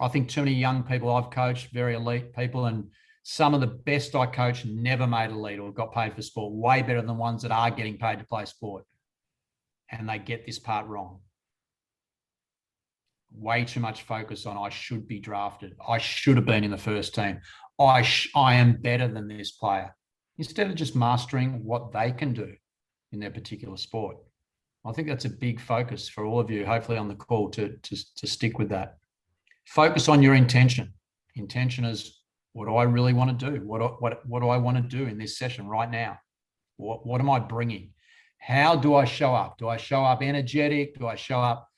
I think too many young people I've coached, very elite people, and some of the best I coached never made elite or got paid for sport, way better than ones that are getting paid to play sport. And they get this part wrong. Way too much focus on I should be drafted. I should have been in the first team. I am better than this player. Instead of just mastering what they can do in their particular sport. I think that's a big focus for all of you, hopefully on the call, to stick with that. Focus on your intention. Intention is, what do I really want to do? What do I want to do in this session right now? What am I bringing? How do I show up? Do I show up energetic? Do I show up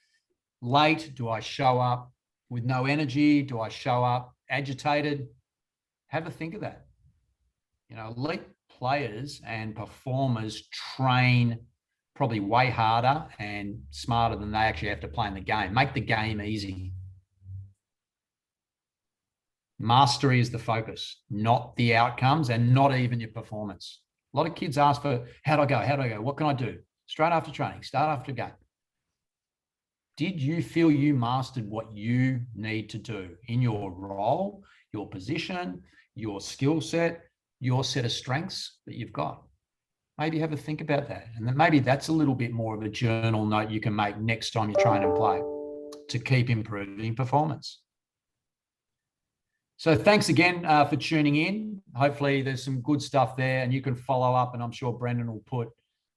late? Do I show up with no energy? Do I show up agitated? Have a think of that. You know, elite players and performers train probably way harder and smarter than they actually have to play in the game. Make the game easy. Mastery is the focus, not the outcomes and not even your performance. A lot of kids ask for, how do I go? How do I go? What can I do? Straight after training, start after game. Did you feel you mastered what you need to do in your role, your position, your skill set, your set of strengths that you've got? Maybe have a think about that. And then maybe that's a little bit more of a journal note you can make next time you train and play to keep improving performance. So thanks again for tuning in. Hopefully there's some good stuff there and you can follow up, and I'm sure Brendan will put,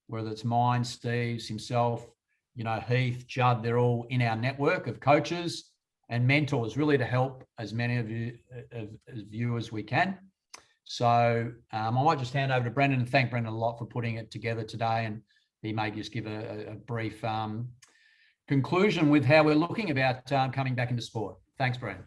whether it's mine, Steve's, himself, you know, Heath, Judd, they're all in our network of coaches and mentors, really to help as many of you as we can. So I might just hand over to Brendan and thank Brendan a lot for putting it together today. And he may just give a brief conclusion with how we're looking about coming back into sport. Thanks, Brendan.